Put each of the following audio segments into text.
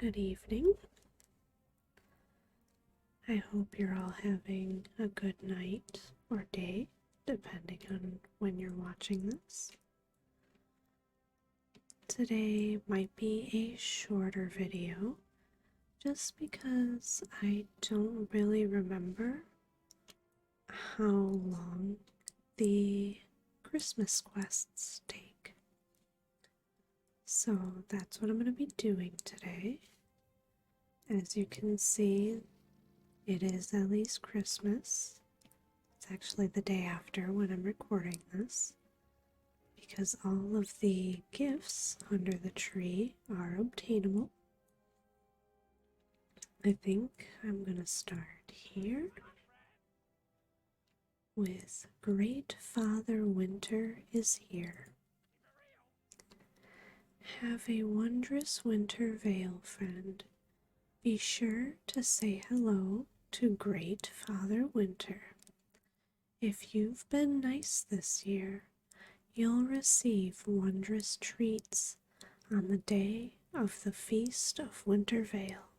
Good evening. I hope you're all having a good night or day, depending on when you're watching this. Today might be a shorter video, just because I don't really remember how long the Christmas quests take. So that's what I'm going to be doing today. As you can see, it is at least Christmas. It's actually the day after when I'm recording this, because all of the gifts under the tree are obtainable. I think I'm going to start here with Great Father Winter is here. Have a wondrous winter veil, friend. Be sure to say hello to Great Father Winter. If you've been nice this year, you'll receive wondrous treats on the day of the Feast of Winter Veil.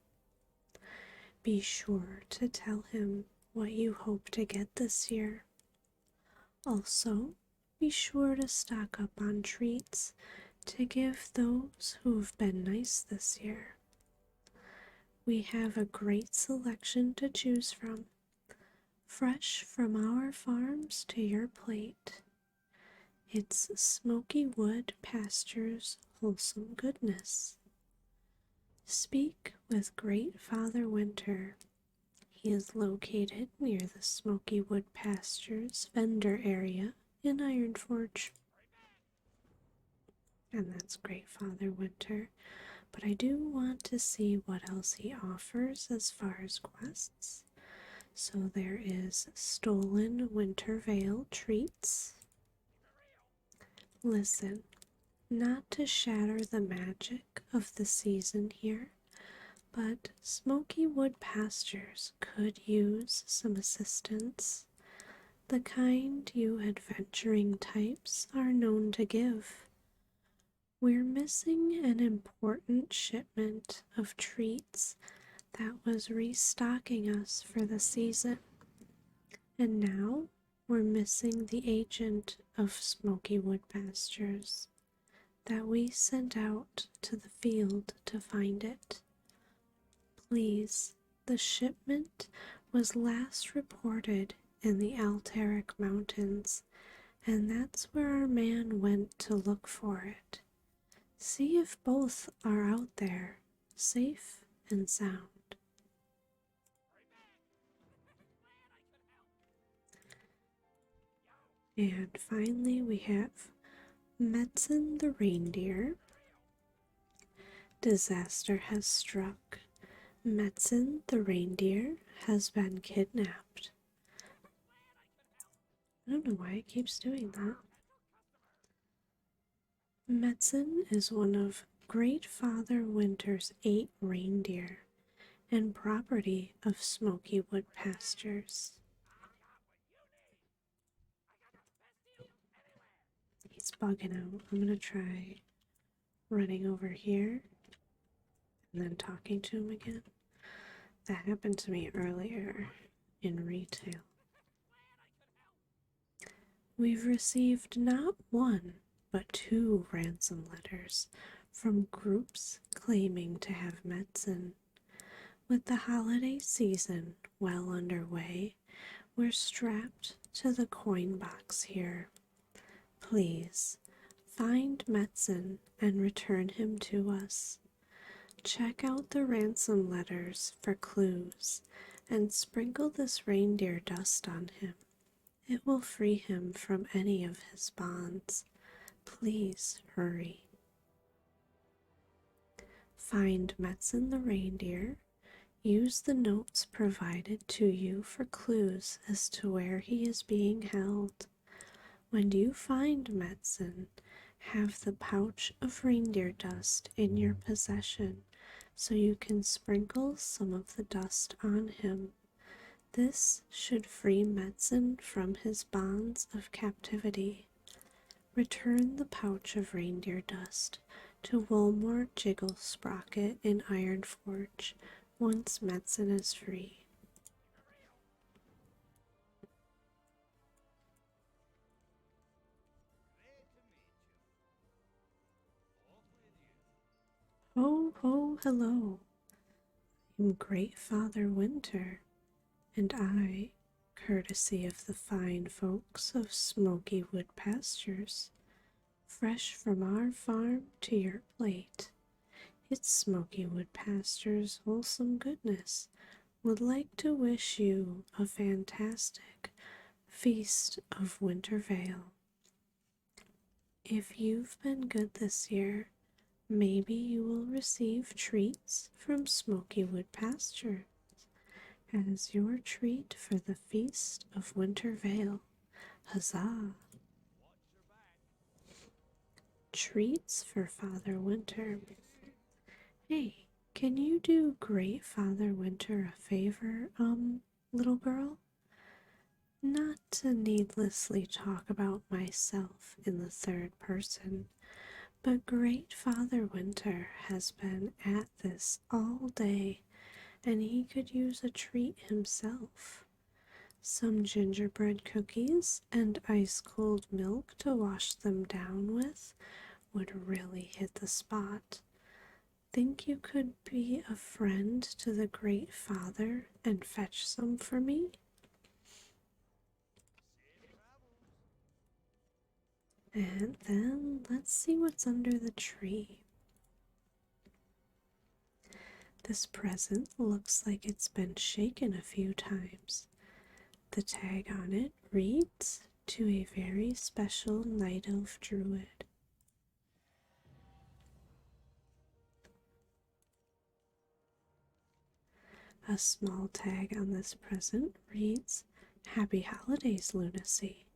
Be sure to tell him what you hope to get this year. Also, be sure to stock up on treats to give those who've been nice this year. We have a great selection to choose from, fresh from our farms to your plate. It's Smoky Wood Pastures wholesome goodness. Speak with Great Father Winter. He is located near the Smoky Wood Pastures vendor area in Ironforge. And that's Great Father Winter. But I do want to see what else he offers as far as quests. So there is Stolen Winter Veil Treats. Listen, not to shatter the magic of the season here, but Smoky Wood Pastures could use some assistance. The kind you adventuring types are known to give. We're missing an important shipment of treats that was restocking us for the season, and now we're missing the agent of Smoky Wood Pastures that we sent out to the field to find it. Please, the shipment was last reported in the Altaric Mountains, and that's where our man went to look for it. See if both are out there, safe and sound. And finally we have Metzen the reindeer. Disaster has struck. Metzen the reindeer has been kidnapped. I don't know why it keeps doing that. Metzen is one of Great Father Winter's 8 reindeer and property of Smoky Wood Pastures. He's bugging out. I'm going to try running over here and then talking to him again. That happened to me earlier in retail. We've received not one, but 2 ransom letters from groups claiming to have Metzen. With the holiday season well underway, we're strapped to the coin box here. Please, find Metzen and return him to us. Check out the ransom letters for clues and sprinkle this reindeer dust on him. It will free him from any of his bonds. Please hurry. Find Metzen the reindeer. Use the notes provided to you for clues as to where he is being held. When you find Metzen, have the pouch of reindeer dust in your possession so you can sprinkle some of the dust on him. This should free Metzen from his bonds of captivity. Return the pouch of reindeer dust to Wilmore Jigglesprocket in Ironforge, once medicine is free. Ho, ho, hello. I'm Great Father Winter, and I, courtesy of the fine folks of Smoky Wood Pastures, fresh from our farm to your plate, it's Smoky Wood Pastures' wholesome goodness, would like to wish you a fantastic Feast of Winter Vale. If you've been good this year, maybe you will receive treats from Smoky Wood Pasture as your treat for the Feast of Winter Vale. Huzzah! Treats for Father Winter. Hey, can you do Great Father Winter a favor, little girl? Not to needlessly talk about myself in the third person, but Great Father Winter has been at this all day, and he could use a treat himself. Some gingerbread cookies and ice-cold milk to wash them down with would really hit the spot. Think you could be a friend to the Great Father and fetch some for me? And then let's see what's under the tree. This present looks like it's been shaken a few times. The tag on it reads, "To a very special night elf druid." A small tag on this present reads, "Happy Holidays, Lunacy."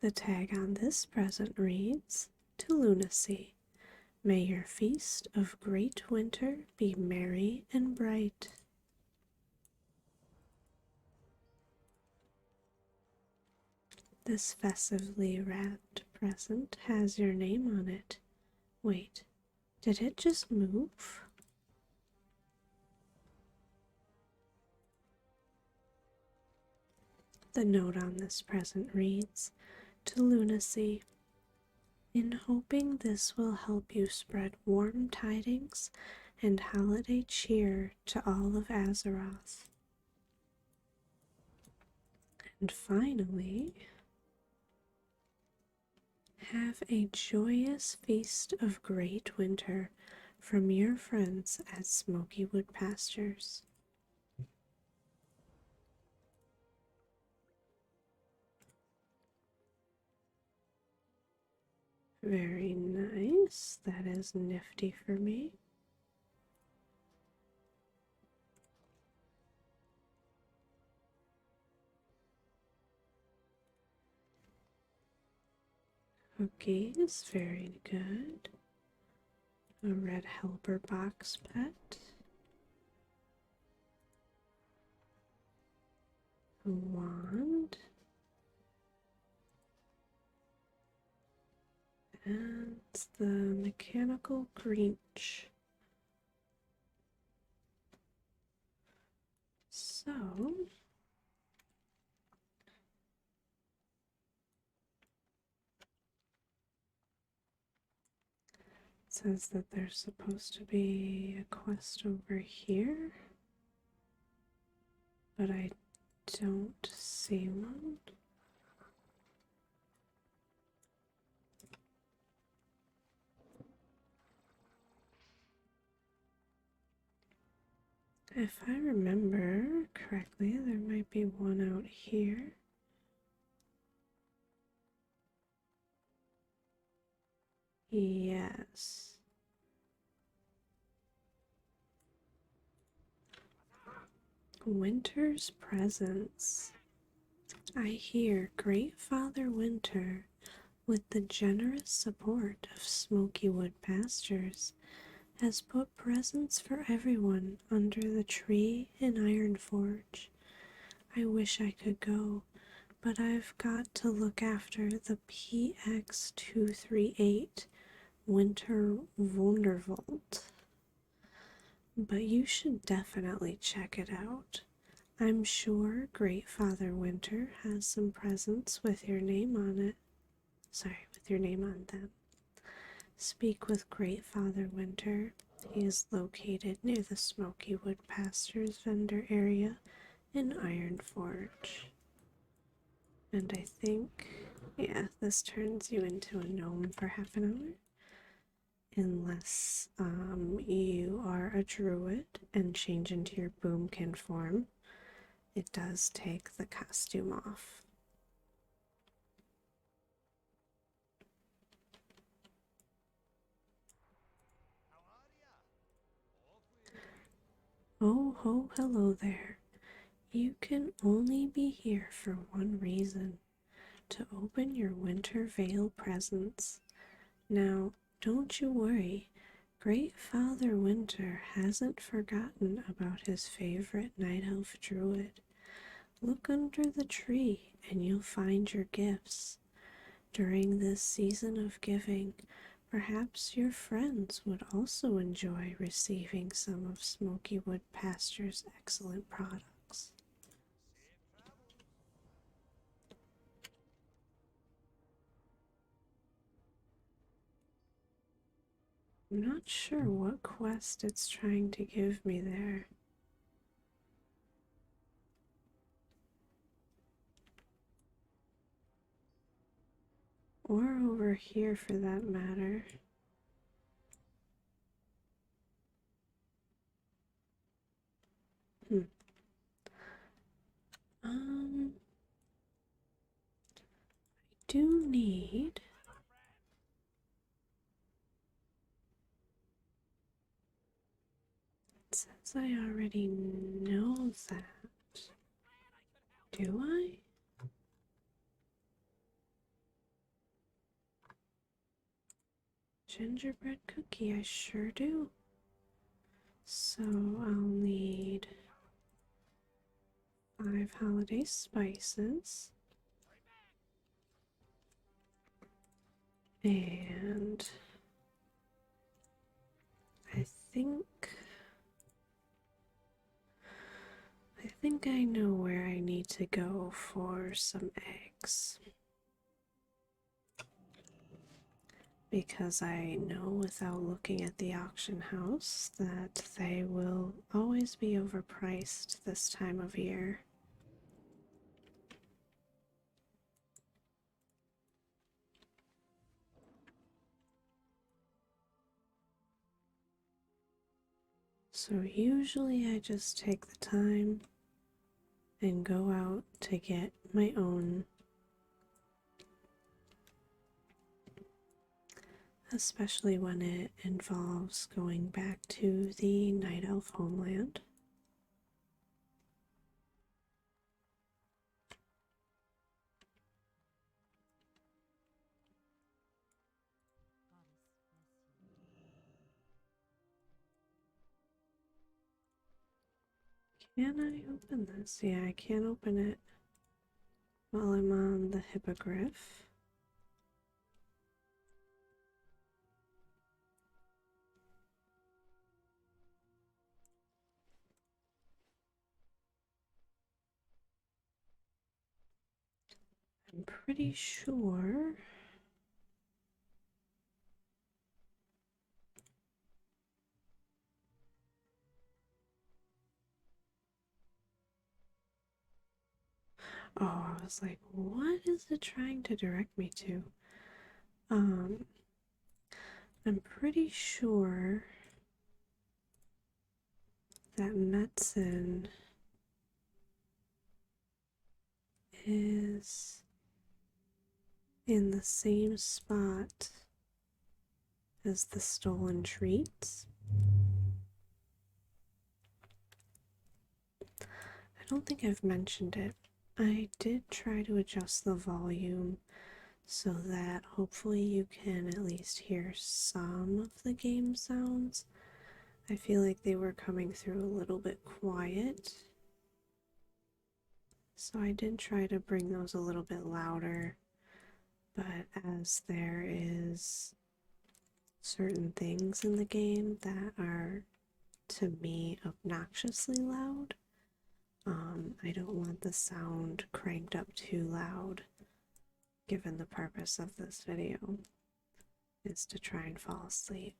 The tag on this present reads, "To Lunacy. May your feast of great winter be merry and bright." This festively wrapped present has your name on it. Wait, did it just move? The note on this present reads, "To Lunacy. In hoping this will help you spread warm tidings and holiday cheer to all of Azeroth." And finally, have a joyous feast of great winter from your friends at Smoky Wood Pastures. Very nice. That is nifty for me. Cookies, very good. A red helper box pet. A wand. And the mechanical Grinch. So, it says that there's supposed to be a quest over here, but I don't see one. If I remember correctly, there might be one out here. Yes. Winter's presents. I hear Great Father Winter, with the generous support of Smoky Wood Pastures, has put presents for everyone under the tree in Ironforge. I wish I could go, but I've got to look after the PX238 Winter Wondervault. But you should definitely check it out. I'm sure Great Father Winter has some presents with your name on it. Sorry, with your name on them. Speak with Great Father Winter. He is located near the Smoky Wood Pastures vendor area in Iron Forge. And I think, yeah, this turns you into a gnome for half an hour. Unless you are a druid and change into your boomkin form, it does take the costume off. Oh ho, hello there. You can only be here for one reason, to open your winter veil presents. Now, don't you worry, Great Father Winter hasn't forgotten about his favorite night elf druid. Look under the tree and you'll find your gifts. During this season of giving, perhaps your friends would also enjoy receiving some of Smoky Wood Pasture's excellent products. I'm not sure what quest it's trying to give me there. Or over here for that matter. Hmm. I do need... It says I already know that. Do I? Gingerbread cookie, I sure do. So I'll need 5 holiday spices. And I think I know where I need to go for some eggs. Because I know without looking at the auction house that they will always be overpriced this time of year. So usually I just take the time and go out to get my own, especially when it involves going back to the Night Elf homeland. Can I open this? Yeah, I can't open it while I'm on the hippogriff. I'm pretty sure. Oh, I was like, what is it trying to direct me to? Um, I'm pretty sure that medicine is in the same spot as the stolen treats. I don't think I've mentioned it. I did try to adjust the volume so that hopefully you can at least hear some of the game sounds. I feel like they were coming through a little bit quiet. So I did try to bring those a little bit louder, but as there is certain things in the game that are, to me, obnoxiously loud, I don't want the sound cranked up too loud, given the purpose of this video is to try and fall asleep.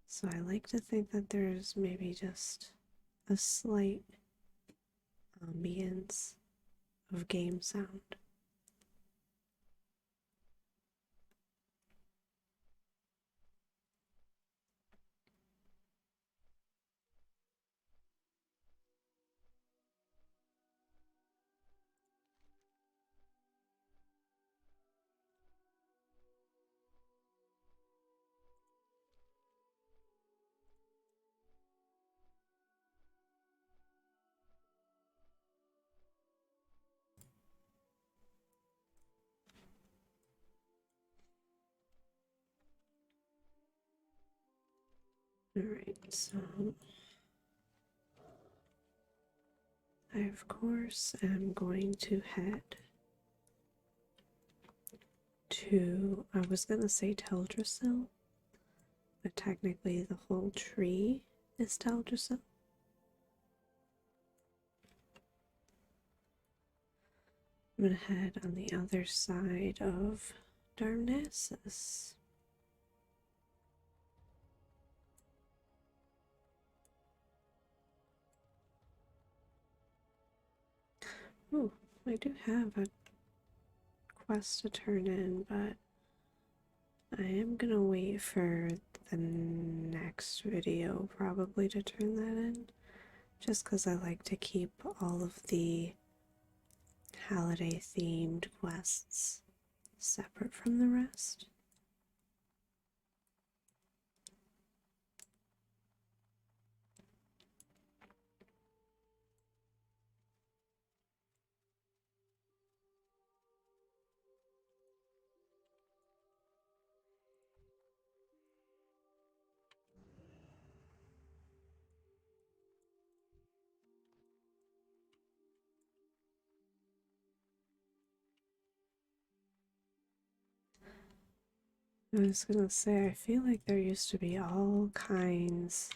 So I like to think that there's maybe just a slight ambience of game sound. Alright, so I of course am going to head to, I was gonna say Teldrassil, but technically the whole tree is Teldrassil. I'm gonna head on the other side of Darnassus. Oh, I do have a quest to turn in, but I am gonna wait for the next video probably to turn that in, just because I like to keep all of the holiday themed quests separate from the rest. I was gonna say, I feel like there used to be all kinds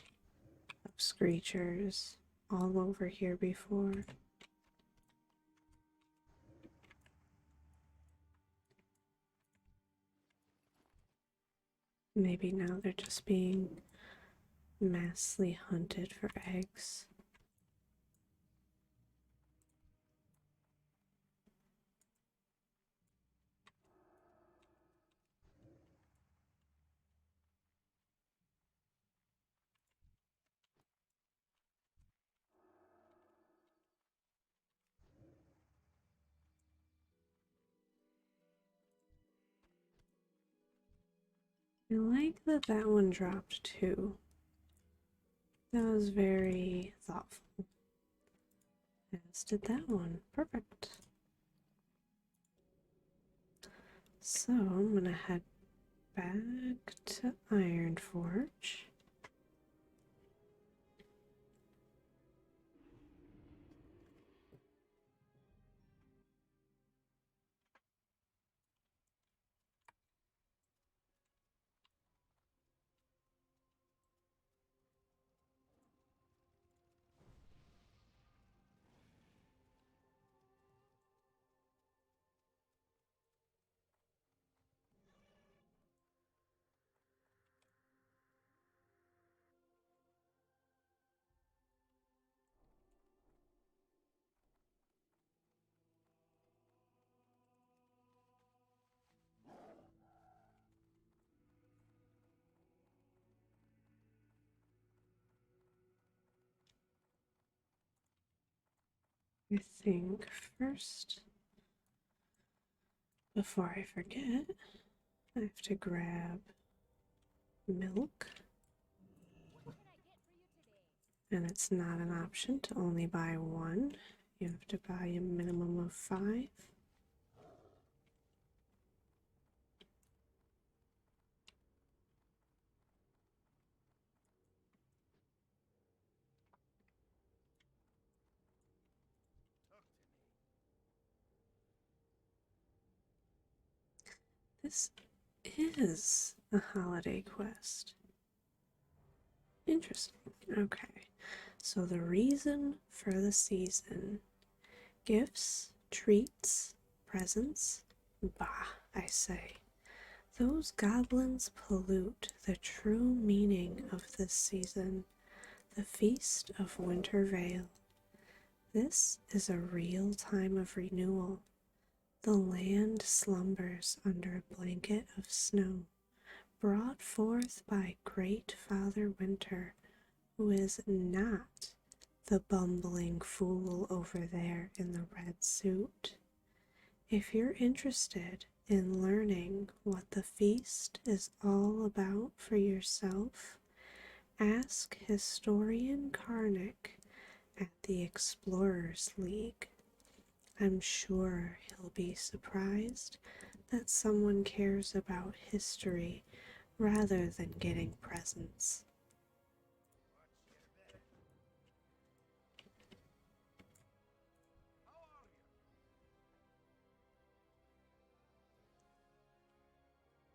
of screechers all over here before. Maybe now they're just being massively hunted for eggs. I like that that one dropped too. That was very thoughtful. As did that one. Perfect. So I'm gonna head back to Ironforge. I think first, before I forget, I have to grab milk. And it's not an option to only buy one. You have to buy a minimum of 5. This is a holiday quest. Interesting. Okay. So the reason for the season: gifts, treats, presents. Bah, I say. Those goblins pollute the true meaning of this season, the Feast of Winter Veil. This is a real time of renewal. The land slumbers under a blanket of snow, brought forth by Great Father Winter, who is not the bumbling fool over there in the red suit. If you're interested in learning what the feast is all about for yourself, ask Historian Karnak at the Explorers League. I'm sure he'll be surprised that someone cares about history rather than getting presents.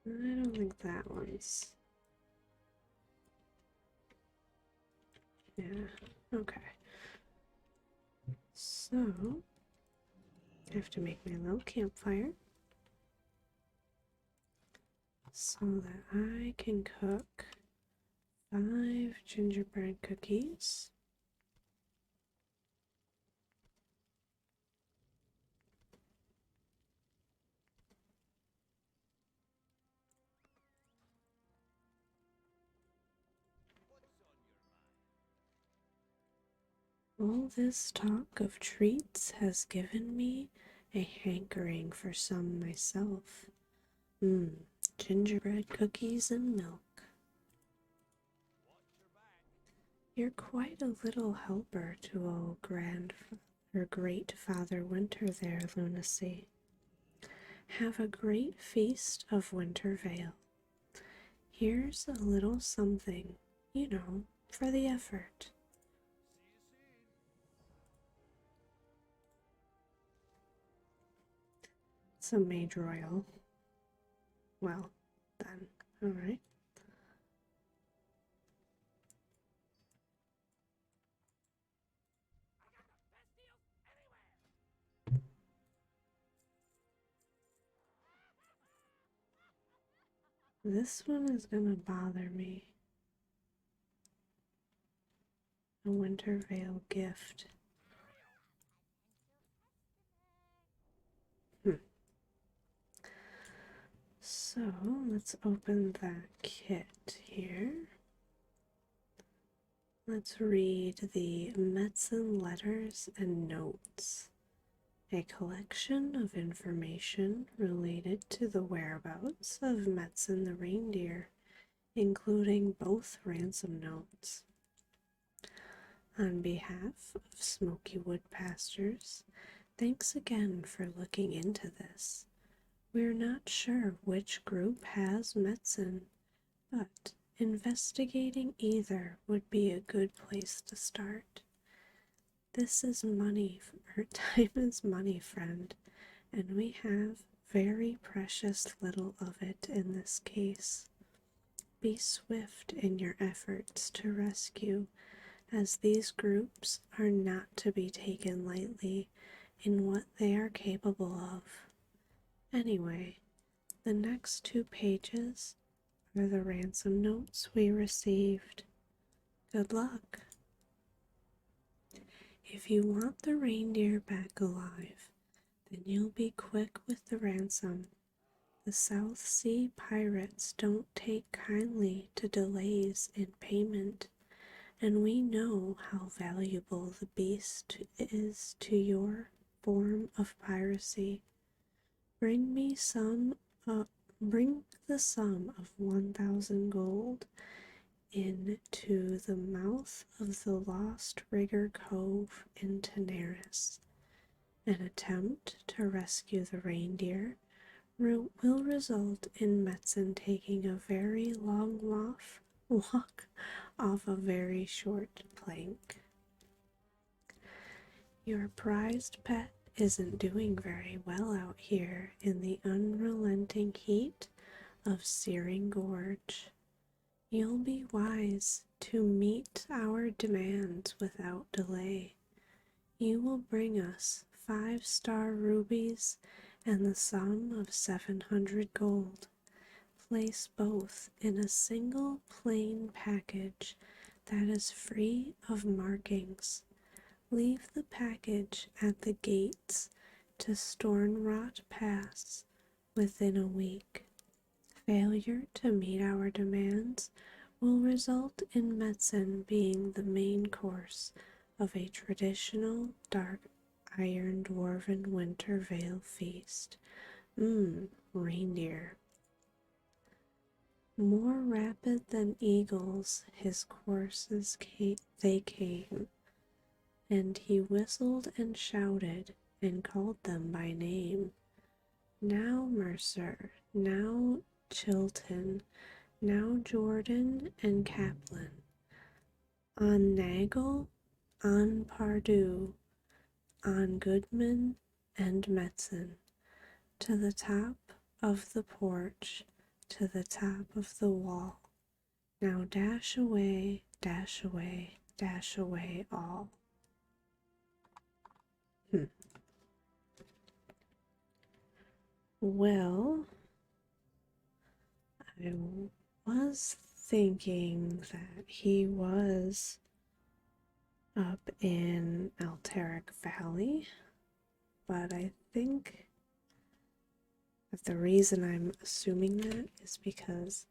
I don't think that one's... Yeah, okay. So, I have to make my little campfire so that I can cook 5 gingerbread cookies. All this talk of treats has given me a hankering for some myself. Gingerbread cookies and milk. You're quite a little helper to old Great Father Winter there, Lunacy. Have a great feast of Winter Veil. Here's a little something, for the effort. It's a mage royal. Well, then, alright. This one is gonna bother me. A Winter Veil gift. So, let's open that kit here. Let's read the Metzen Letters and Notes, a collection of information related to the whereabouts of Metzen the reindeer, including both ransom notes. On behalf of Smoky Wood Pastures, thanks again for looking into this. We're not sure which group has Metzen, but investigating either would be a good place to start. This is money, or time is money, friend, and we have very precious little of it in this case. Be swift in your efforts to rescue, as these groups are not to be taken lightly in what they are capable of. Anyway, the next 2 pages are the ransom notes we received. Good luck. If you want the reindeer back alive, then you'll be quick with the ransom. The South Sea pirates don't take kindly to delays in payment, and we know how valuable the beast is to your form of piracy. Bring the sum of 1,000 gold into the mouth of the Lost Rigger Cove in Tenaris. An attempt to rescue the reindeer will result in Metzen taking a very long walk off a very short plank. Your prized pet isn't doing very well out here in the unrelenting heat of Searing Gorge. You'll be wise to meet our demands without delay. You will bring us 5-star rubies and the sum of 700 gold. Place both in a single plain package that is free of markings. Leave the package at the gates to Stornrot Pass within a week. Failure to meet our demands will result in Metzen being the main course of a traditional dark iron dwarven winter veil feast. Reindeer. More rapid than eagles his courses came, and he whistled and shouted and called them by name. Now Mercer, now Chilton, now Jordan and Kaplan. On Nagel, on Pardue, on Goodman and Metzen, to the top of the porch, to the top of the wall. Now dash away, dash away, dash away all. Well, I was thinking that he was up in Alteric Valley, but I think that the reason I'm assuming that is because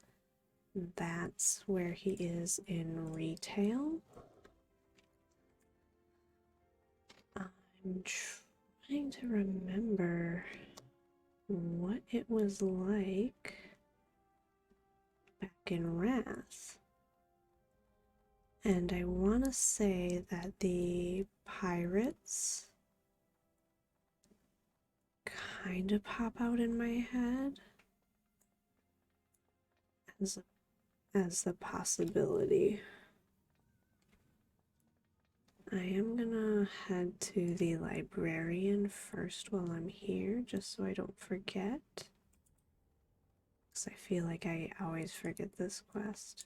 that's where he is in retail. I'm trying to remember what it was like back in Wrath. And I want to say that the pirates kind of pop out in my head as the possibility. I am gonna head to the librarian first while I'm here, just so I don't forget. Because I feel like I always forget this quest.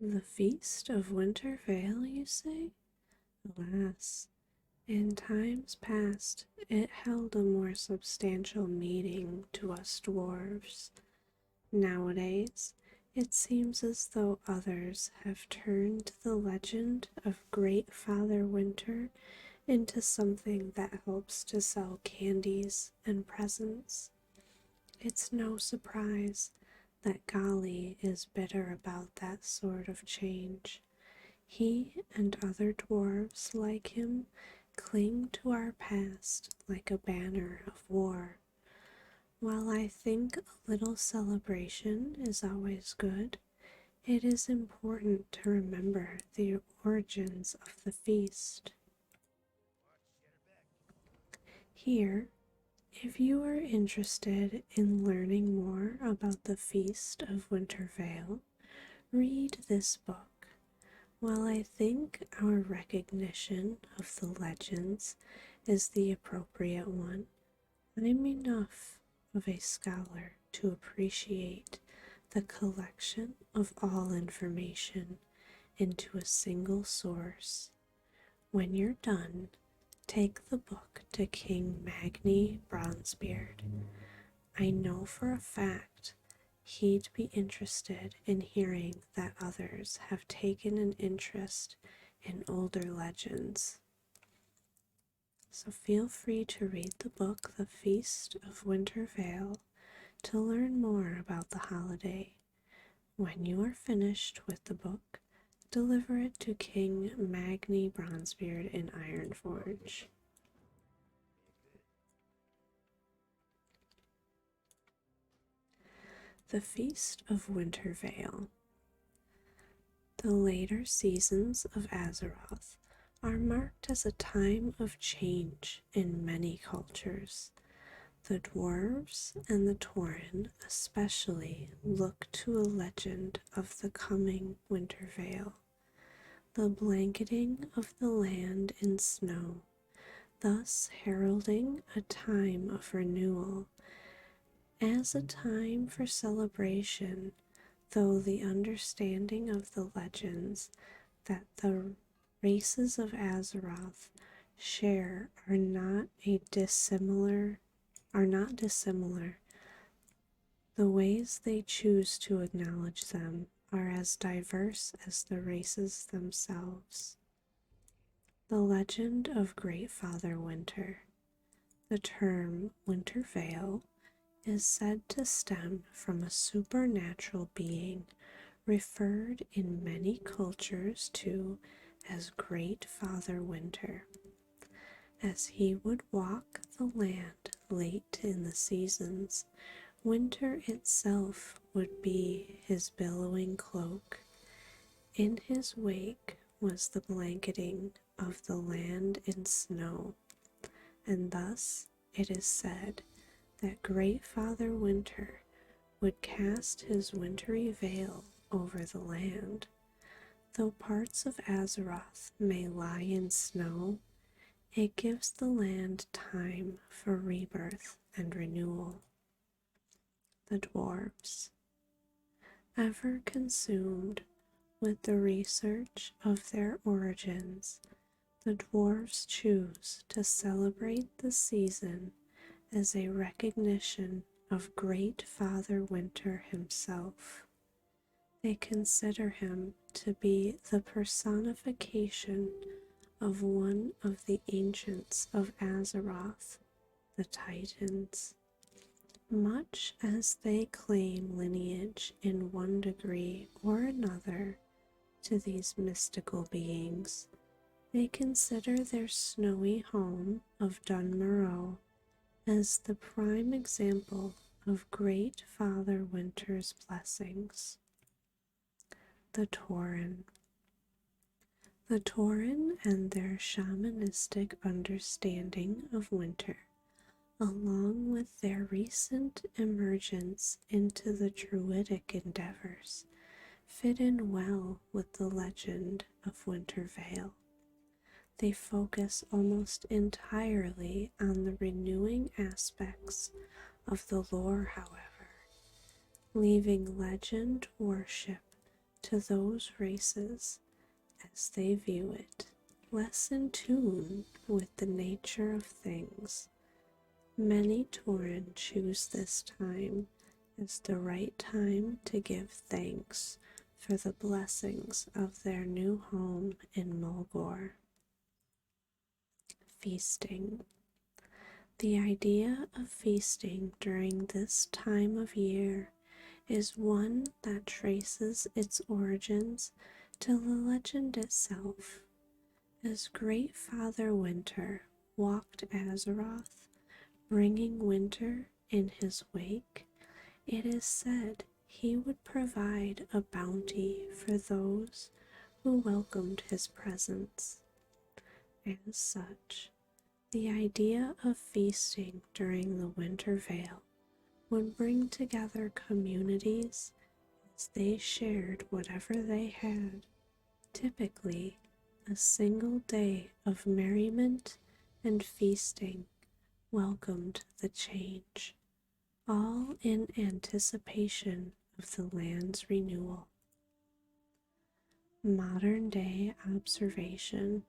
The Feast of Winter Veil, you say? Alas, in times past, it held a more substantial meaning to us dwarves. Nowadays, it seems as though others have turned the legend of Great Father Winter into something that helps to sell candies and presents. It's no surprise that Golly is bitter about that sort of change. He and other dwarves like him cling to our past like a banner of war. While I think a little celebration is always good, it is important to remember the origins of the feast. Here, if you are interested in learning more about the Feast of Winter Veil, read this book. While I think our recognition of the legends is the appropriate one, I'm enough of a scholar to appreciate the collection of all information into a single source. When you're done, take the book to King Magni Bronzebeard. I know for a fact he'd be interested in hearing that others have taken an interest in older legends. So feel free to read the book The Feast of Winter Veil to learn more about the holiday. When you are finished with the book, deliver it to King Magni Bronzebeard in Ironforge. The Feast of Winter Veil. The later seasons of Azeroth are marked as a time of change in many cultures. The dwarves and the Tauren especially look to a legend of the coming winter veil, the blanketing of the land in snow, thus heralding a time of renewal, as a time for celebration, though the understanding of the legends that the races of Azeroth share are not dissimilar. The ways they choose to acknowledge them are as diverse as the races themselves. The legend of Great Father Winter. The term Winter Veil is said to stem from a supernatural being referred in many cultures to as Great Father Winter. As he would walk the land late in the seasons, winter itself would be his billowing cloak. In his wake was the blanketing of the land in snow, and thus it is said that Great Father Winter would cast his wintry veil over the land. Though parts of Azeroth may lie in snow, it gives the land time for rebirth and renewal. The dwarves. Ever consumed with the research of their origins, the dwarves choose to celebrate the season as a recognition of Great Father Winter himself. They consider him to be the personification of one of the ancients of Azeroth, the Titans. Much as they claim lineage in one degree or another to these mystical beings, they consider their snowy home of Dunmorrow as the prime example of Great Father Winter's blessings. The Tauren. The Tauren and their shamanistic understanding of winter, along with their recent emergence into the druidic endeavors, fit in well with the legend of Winter Veil. They focus almost entirely on the renewing aspects of the lore, however, leaving legend worship to those races as they view it, less in tune with the nature of things. Many Tauren choose this time as the right time to give thanks for the blessings of their new home in Mulgore. Feasting. The idea of feasting during this time of year is one that traces its origins to the legend itself. As Great Father Winter walked Azeroth, bringing winter in his wake, it is said he would provide a bounty for those who welcomed his presence. As such, the idea of feasting during the Winter Veil would bring together communities as they shared whatever they had, typically a single day of merriment and feasting welcomed the change, all in anticipation of the land's renewal. Modern day observation.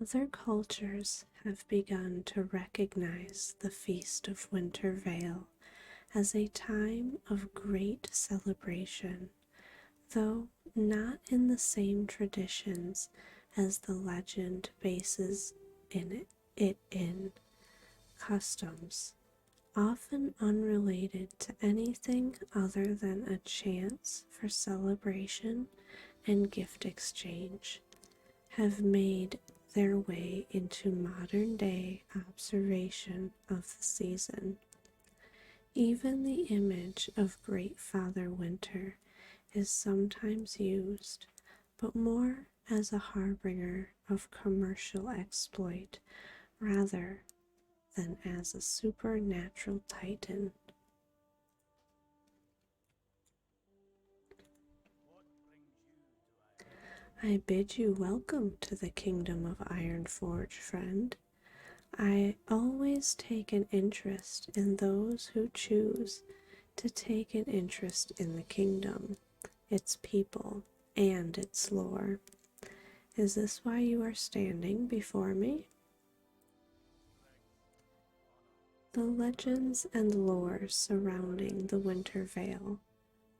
Other cultures have begun to recognize the Feast of Winter Veil as a time of great celebration, though not in the same traditions as the legend bases it in customs, often unrelated to anything other than a chance for celebration and gift exchange, have made their way into modern day observation of the season. Even the image of Great Father Winter is sometimes used, but more as a harbinger of commercial exploit rather than as a supernatural titan. I bid you welcome to the kingdom of Ironforge, friend. I always take an interest in those who choose to take an interest in the kingdom, its people, and its lore. Is this why you are standing before me? The legends and lore surrounding the Winter Veil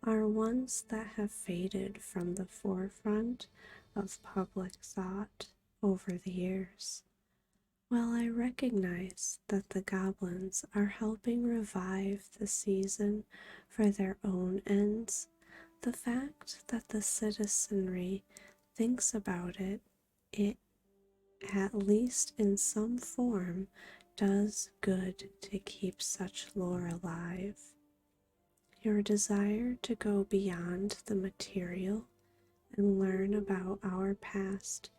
are ones that have faded from the forefront of public thought over the years. While I recognize that the goblins are helping revive the season for their own ends, the fact that the citizenry thinks about it at least in some form does good to keep such lore alive. Your desire to go beyond the material and learn about our past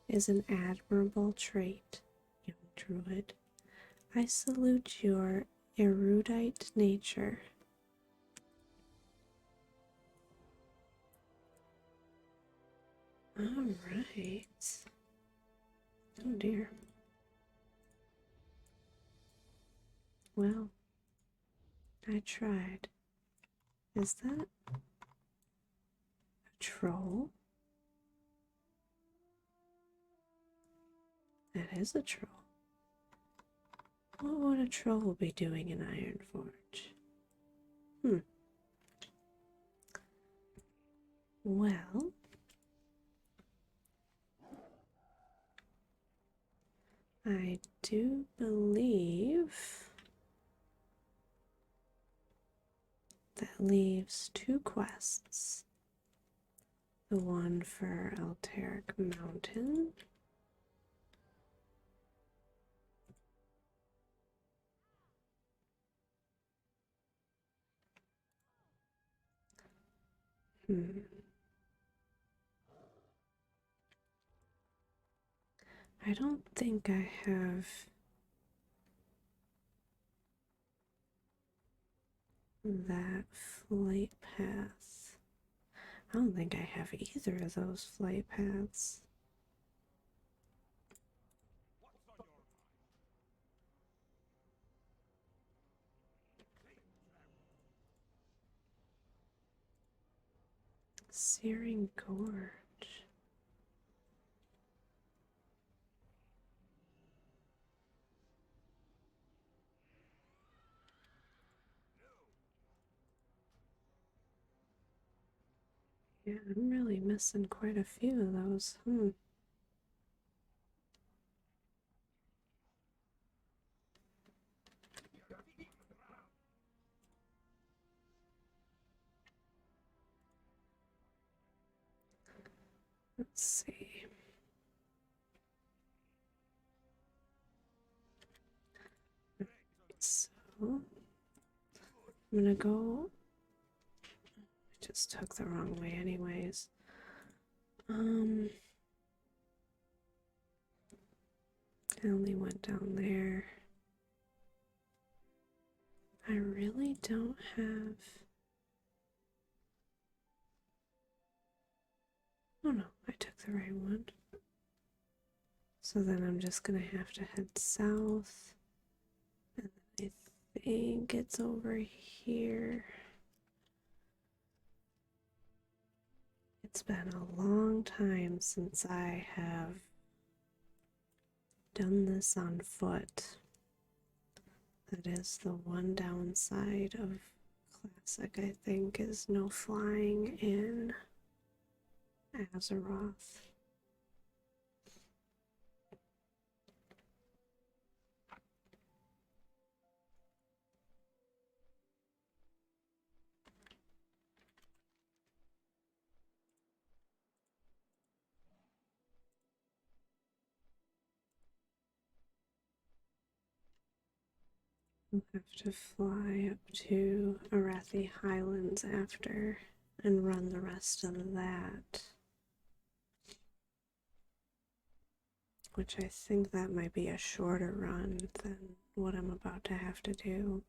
is an admirable trait, young druid. I salute your erudite nature. All right. Oh dear. Well, I tried. Is that a troll? That is a troll. What would a troll be doing in Ironforge? Well, I do believe that leaves 2 quests. The one for Alteric Mountain. I don't think I have that flight path. I don't think I have either of those flight paths. Searing Gorge. Yeah, I'm really missing quite a few of those. Let's see. So, I'm gonna go. I just took the wrong way, anyways. I only went down there. I really don't have. Oh no, I took the right one. So then I'm just gonna have to head south. And I think it's over here. It's been a long time since I have done this on foot. That is the one downside of Classic, I think, is no flying in Azeroth. We'll have to fly up to Arathi Highlands after and run the rest of that. which I think that might be a shorter run than what I'm about to have to do.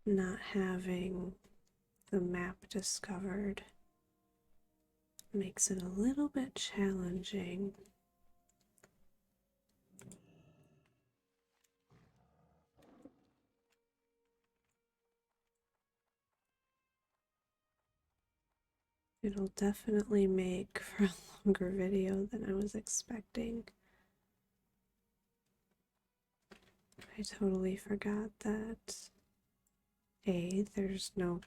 Not having the map discovered makes it a little bit challenging. It'll definitely make for a longer video than I was expecting. I totally forgot that there's no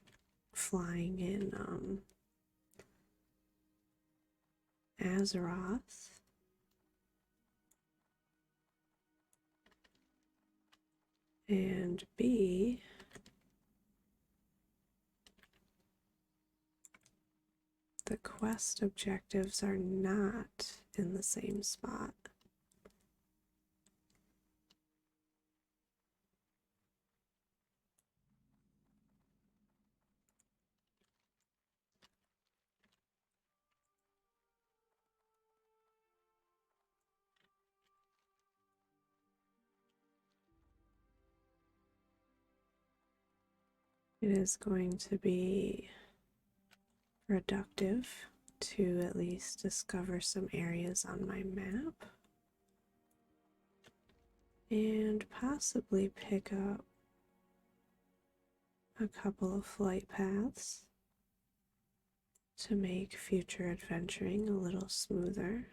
flying in Azeroth. And B, the quest objectives are not in the same spot. It is going to be productive to at least discover some areas on my map and possibly pick up a couple of flight paths to make future adventuring a little smoother.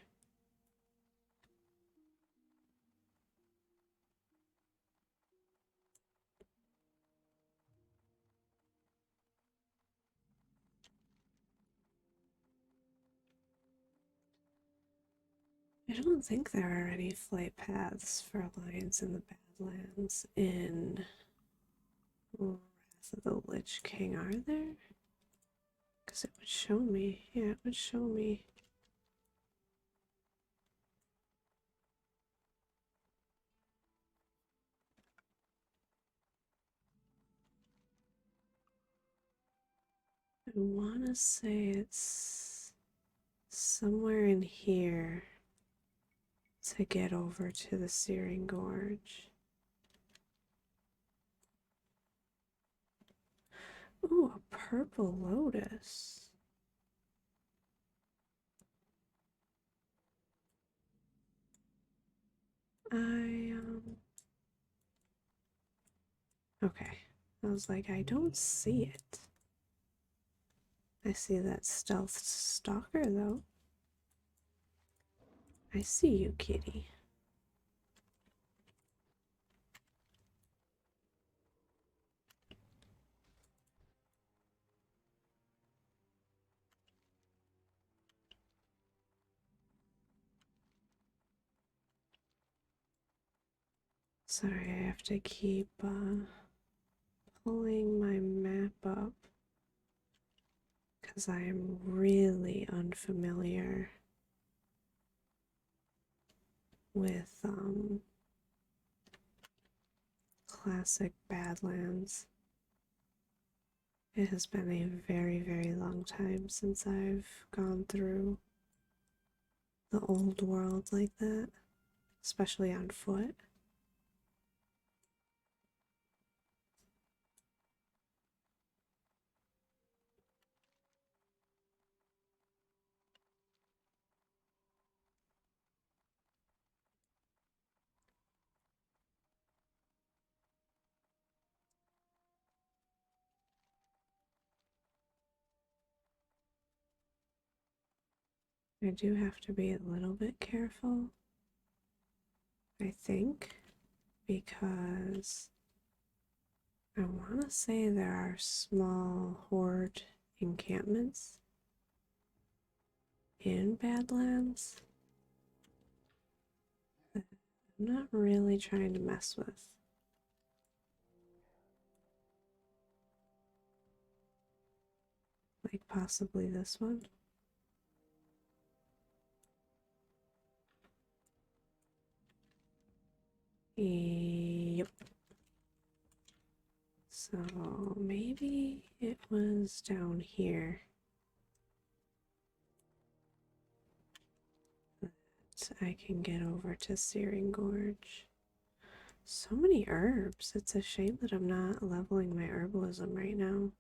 I don't think there are any flight paths for Alliance in the Badlands in Wrath of the Lich King, are there? Because it would show me. Yeah, it would show me. I want to say it's somewhere in here to get over to the Searing Gorge. Ooh, a purple lotus. Okay. I was like, I don't see it. I see that stealth stalker, though. I see you, kitty. Sorry, I have to keep pulling my map up because I am really unfamiliar with classic Badlands. It has been a very, very long time since I've gone through the old world like that, especially on foot. I do have to be a little bit careful, I think, because I want to say there are small horde encampments in Badlands that I'm not really trying to mess with. Like possibly this one. Yep. So maybe it was down here. I can get over to Searing Gorge. So many herbs. It's a shame that I'm not leveling my herbalism right now.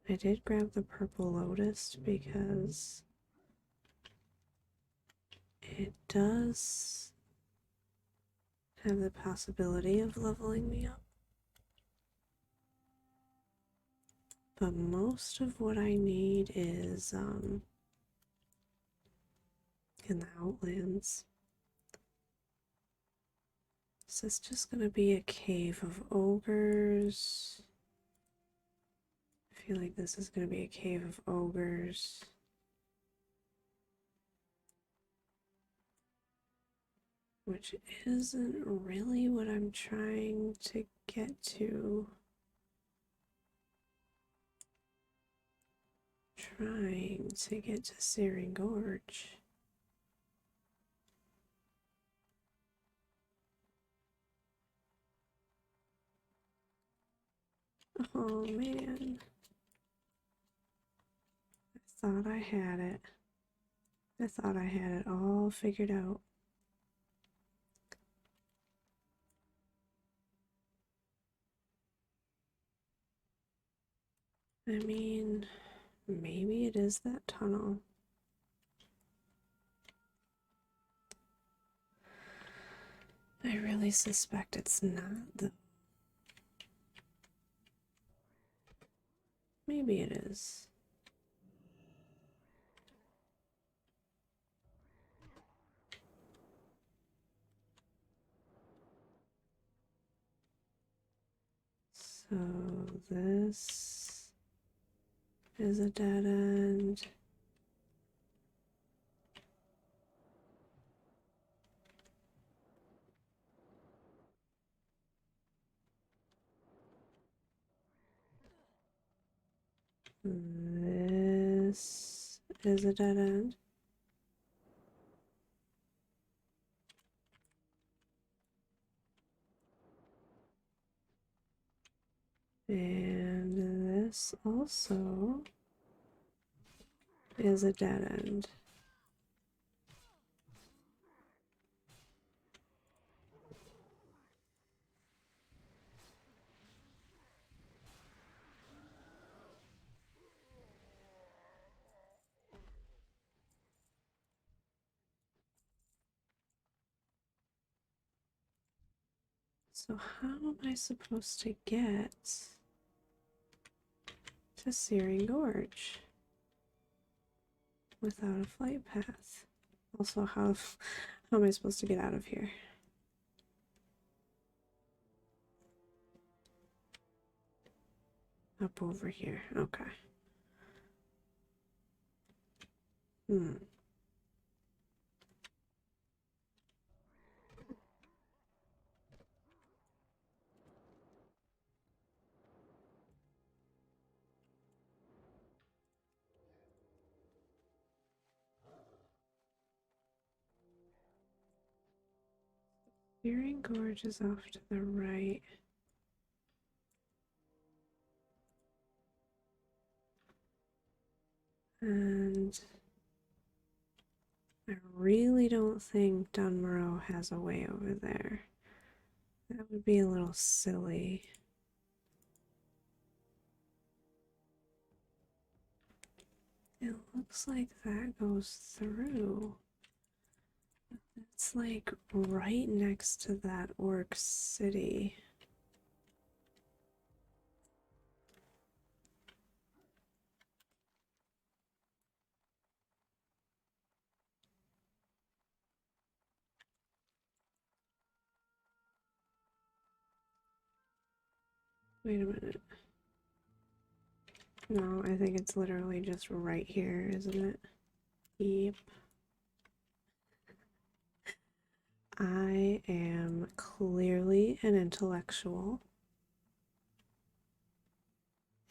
I did grab the purple lotus because it does have the possibility of leveling me up. But most of what I need is in the Outlands. Is this just gonna be a cave of ogres? I feel like this is gonna be a cave of ogres. Which isn't really what I'm trying to get to. Trying to get to Searing Gorge. Oh man. I thought I had it. I thought I had it all figured out. I mean, maybe it is that tunnel. I really suspect it's not, though. Maybe it is. So this is a dead end. This is a dead end. And this also is a dead end. So how am I supposed to get to Searing Gorge without a flight path? Also, how am I supposed to get out of here? Up over here. Okay. Searing Gorge is off to the right. And I really don't think Dunmorrow has a way over there. That would be a little silly. It looks like that goes through. It's like right next to that orc city. Wait a minute. No, I think it's literally just right here, isn't it? Yep. I am clearly an intellectual,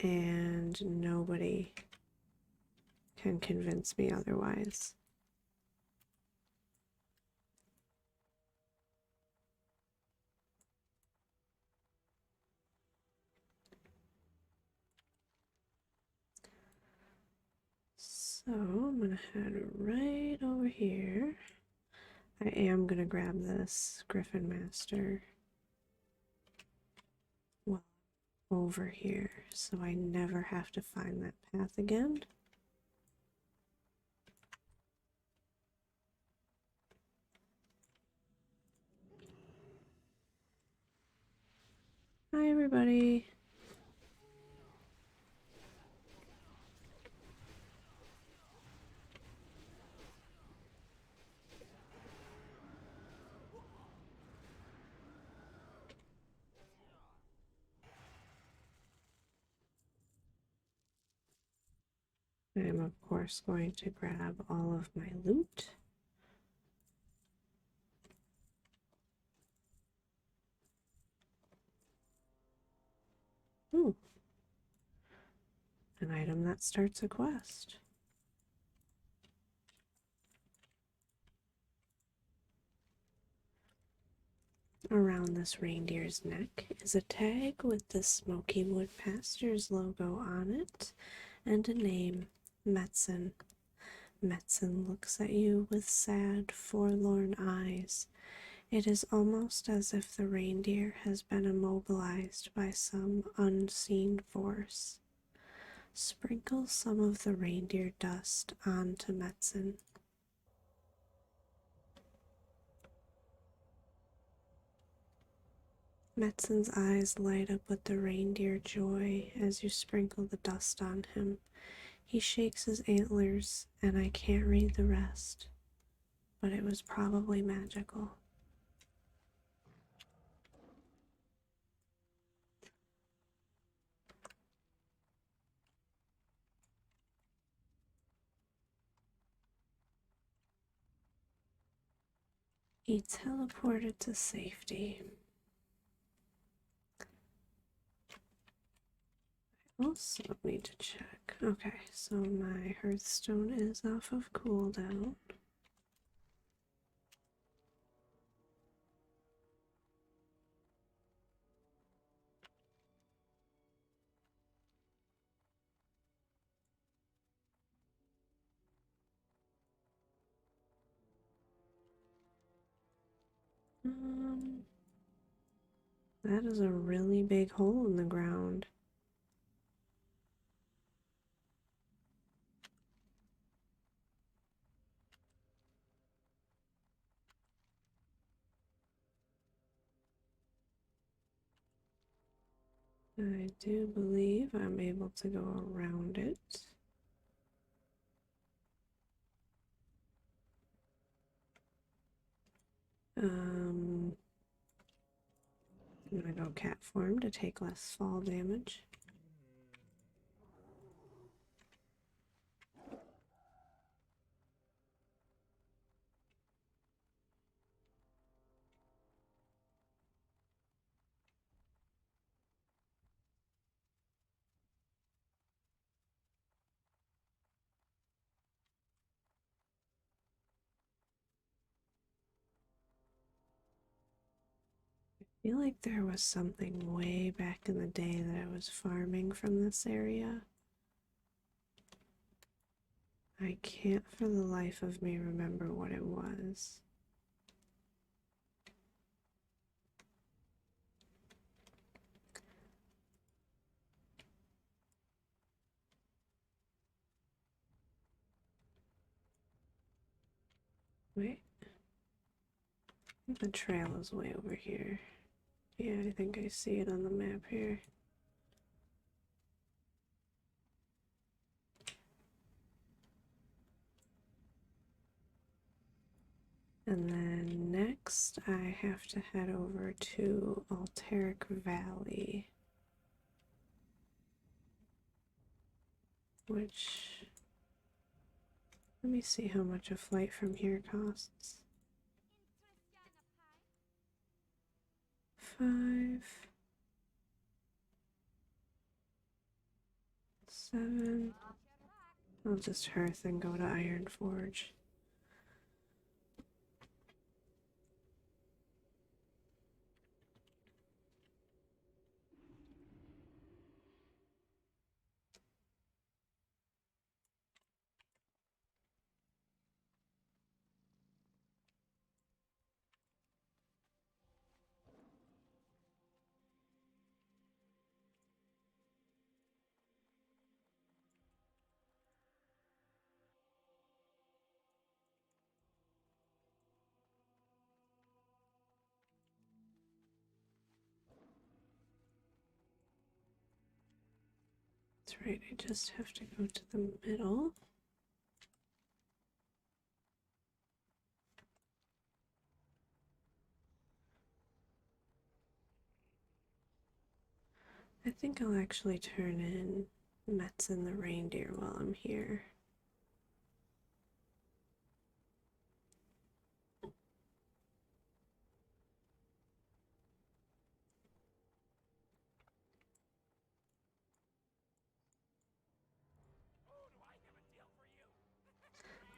and nobody can convince me otherwise. So I'm gonna head right over here. I am gonna grab this Griffin Master well over here so I never have to find that path again. Hi everybody. I am of course going to grab all of my loot. Ooh. An item that starts a quest. Around this reindeer's neck is a tag with the Smoky Wood Pastures logo on it and a name, Metzen. Metzen looks at you with sad, forlorn eyes. It is almost as if the reindeer has been immobilized by some unseen force. Sprinkle some of the reindeer dust onto Metzen. Metzen's eyes light up with the reindeer joy as you sprinkle the dust on him. He shakes his antlers, and I can't read the rest, but it was probably magical. He teleported to safety. Also need to check. Okay, so my Hearthstone is off of cooldown. That is a really big hole in the ground. I do believe I'm able to go around it. I'm gonna go cat form to take less fall damage. I feel like there was something way back in the day that I was farming from this area. I can't for the life of me remember what it was. Wait. The trail is way over here. Yeah, I think I see it on the map here. And then next I have to head over to wotllk Valley, which, let me see how much a flight from here costs. 5, 7. I'll just hearth and go to Iron Forge. That's right, I just have to go to the middle. I think I'll actually turn in Metzen the reindeer while I'm here.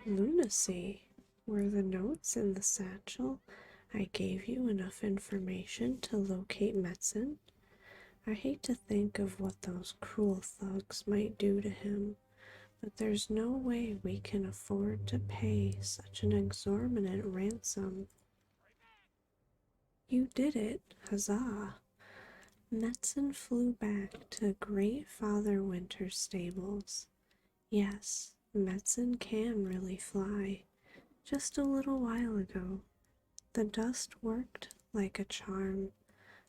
Lunacy. Were the notes in the satchel I gave you enough information to locate Metzen? I hate to think of what those cruel thugs might do to him, but there's no way we can afford to pay such an exorbitant ransom. You did it, huzzah! Metzen flew back to Great Father Winter's stables. Yes, Metzen can really fly. Just a little while ago, the dust worked like a charm.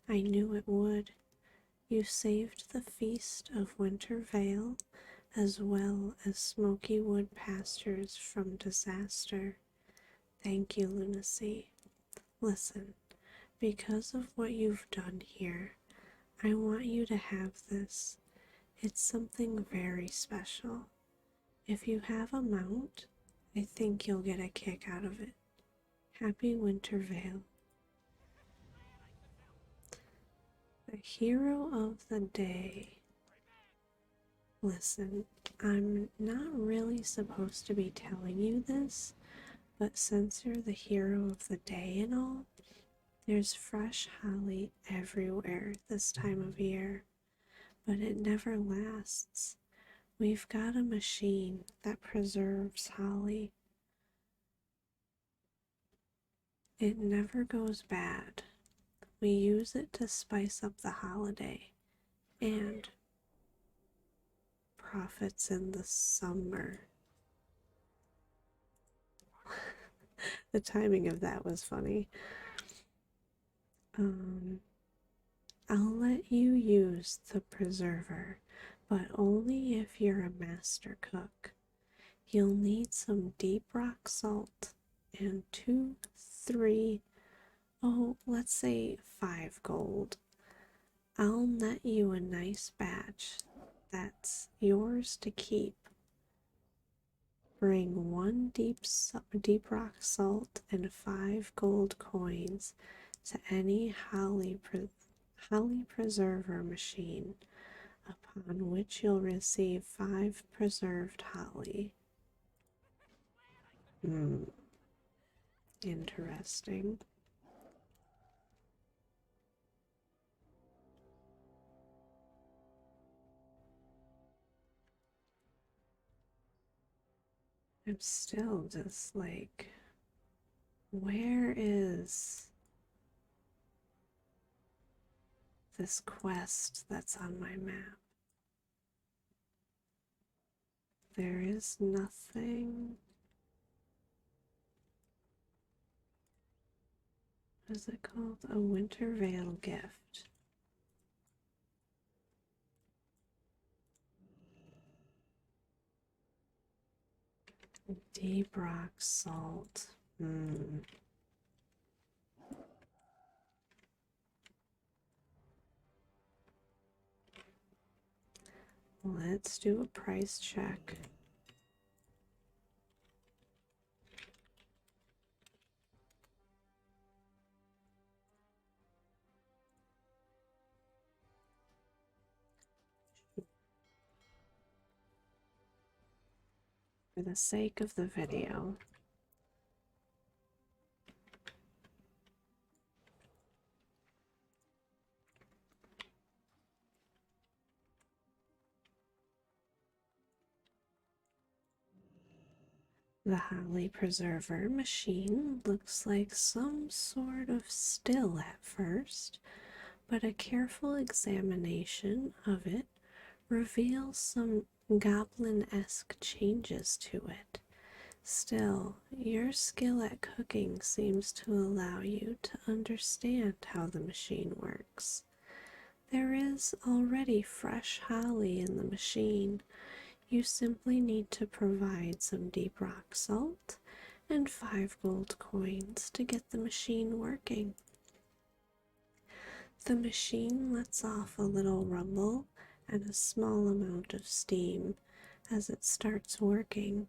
I knew it would. You saved the feast of Winter Vale as well as Smoky Wood pastures from disaster. Thank you, Lunacy. Listen, because of what you've done here, I want you to have this. It's something very special. If you have a mount, I think you'll get a kick out of it. Happy Winter Vale. The hero of the day. Listen, I'm not really supposed to be telling you this, but since you're the hero of the day and all, there's fresh holly everywhere this time of year, but it never lasts. We've got a machine that preserves holly. It never goes bad. We use it to spice up the holiday and profits in the summer. The timing of that was funny. I'll let you use the preserver, but only if you're a master cook. You'll need some deep rock salt and 2, 3, let's say 5 gold. I'll net you a nice batch that's yours to keep. Bring 1 deep rock salt and 5 gold coins to any holly preserver machine, upon which you'll receive 5 preserved holly. Interesting. I'm still just like, where is this quest that's on my map? There is nothing. What is it called? A Winter Vale gift. Deep rock salt. Let's do a price check. For the sake of the video. The Holly Preserver machine looks like some sort of still at first, but a careful examination of it reveals some goblin-esque changes to it. Still, your skill at cooking seems to allow you to understand how the machine works. There is is already fresh holly in the machine. You simply need to provide some deep rock salt and 5 gold coins to get the machine working. The machine lets off a little rumble and a small amount of steam as it starts working.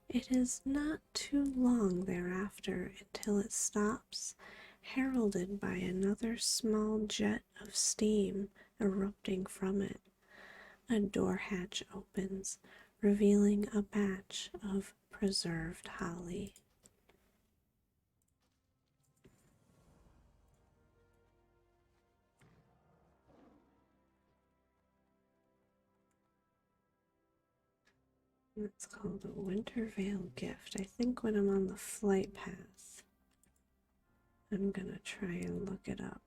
It is not too long thereafter until it stops, heralded by another small jet of steam erupting from it. A door hatch opens, revealing a batch of preserved holly. It's called a Winter Veil gift. I think when I'm on the flight path, I'm gonna try and look it up.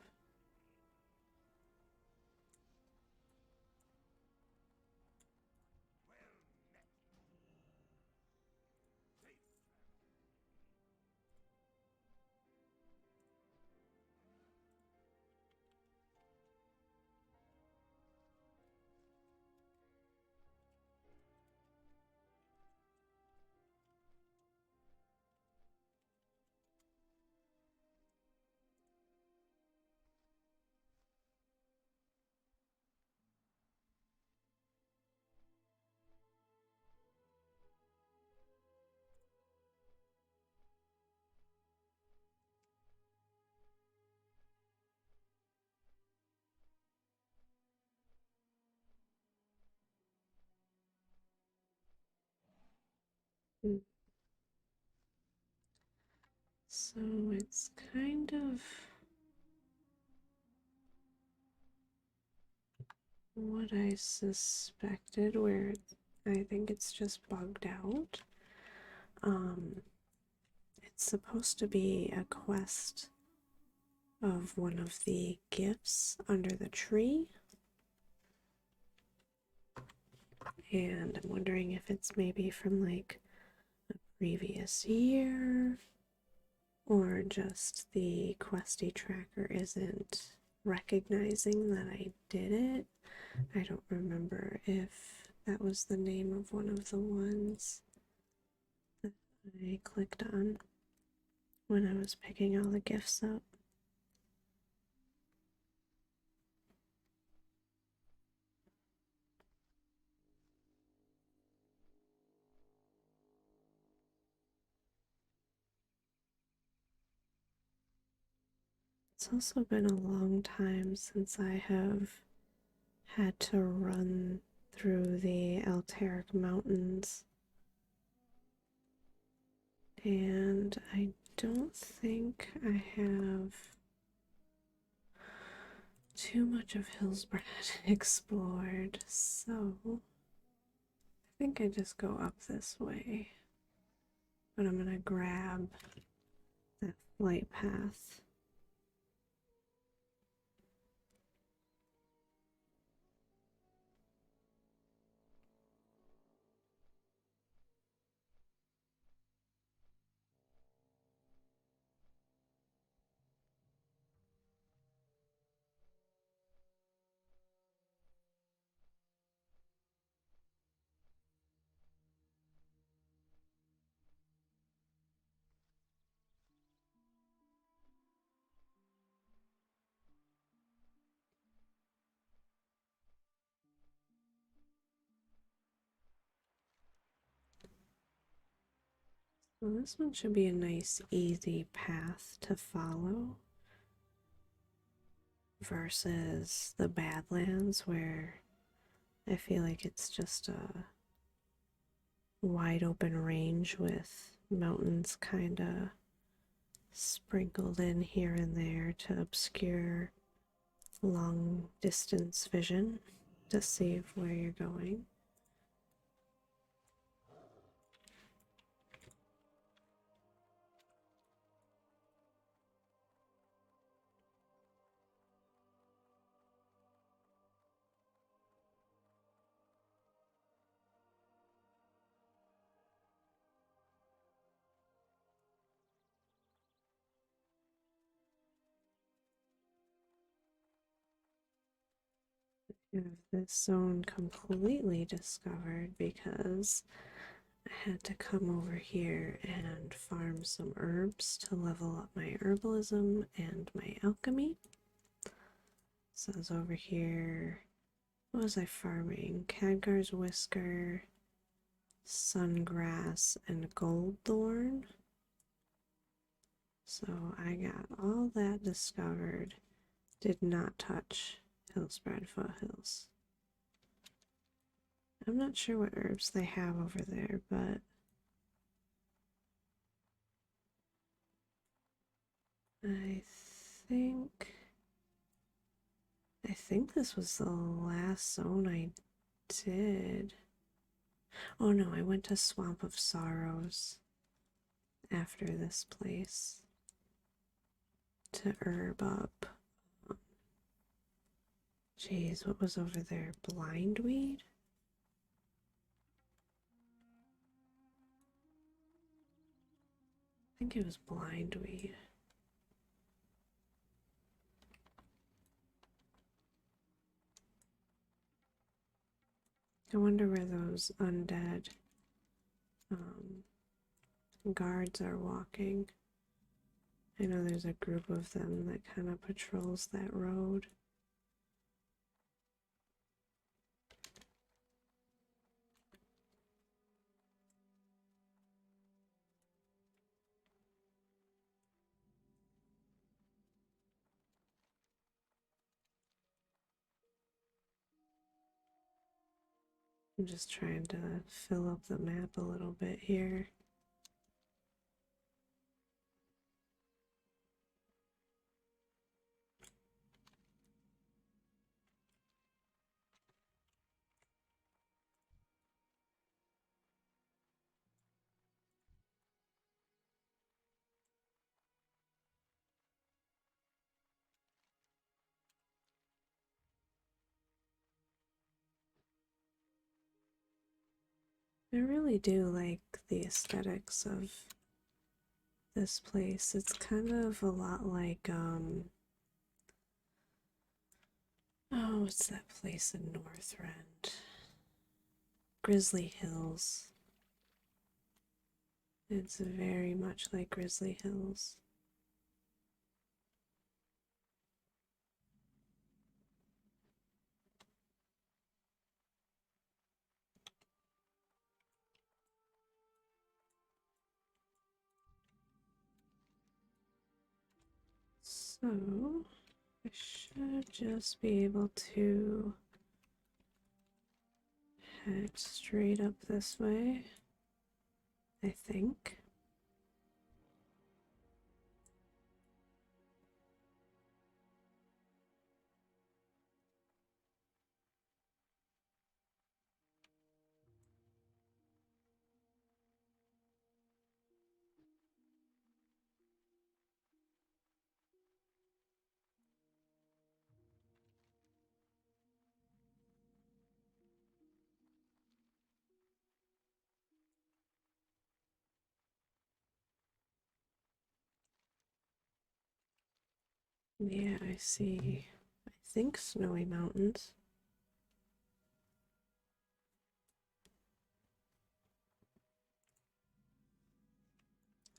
Hmm. So it's kind of what I suspected, where I think it's just bugged out. It's supposed to be a quest of one of the gifts under the tree, and I'm wondering if it's maybe from like a previous year, or just the questy tracker isn't recognizing that I did it. I don't remember if that was the name of one of the ones that I clicked on when I was picking all the gifts up. It's also been a long time since I have had to run through the Alteric Mountains, and I don't think I have too much of Hillsbrad explored, so I think I just go up this way. But I'm gonna grab that flight path. Well, this one should be a nice, easy path to follow versus the Badlands, where I feel like it's just a wide open range with mountains kind of sprinkled in here and there to obscure long distance vision to see where you're going. have this zone completely discovered because I had to come over here and farm some herbs to level up my herbalism and my alchemy. So I was over here. What was I farming? Khadgar's Whisker, Sungrass, and Goldthorn. So I got all that discovered. Did not touch Hillspread Foothills. I'm not sure what herbs they have over there, but I think this was the last zone I did. Oh no, I went to Swamp of Sorrows after this place to herb up. Jeez, what was over there? Blindweed? I think it was blindweed. I wonder where those undead guards are walking. I know there's a group of them that kind of patrols that road. I'm just trying to fill up the map a little bit here. I really do like the aesthetics of this place. It's kind of a lot like, oh, what's that place in Northrend? Grizzly Hills. It's very much like Grizzly Hills. So, I should just be able to head straight up this way, I think. Yeah, I see. I think snowy mountains.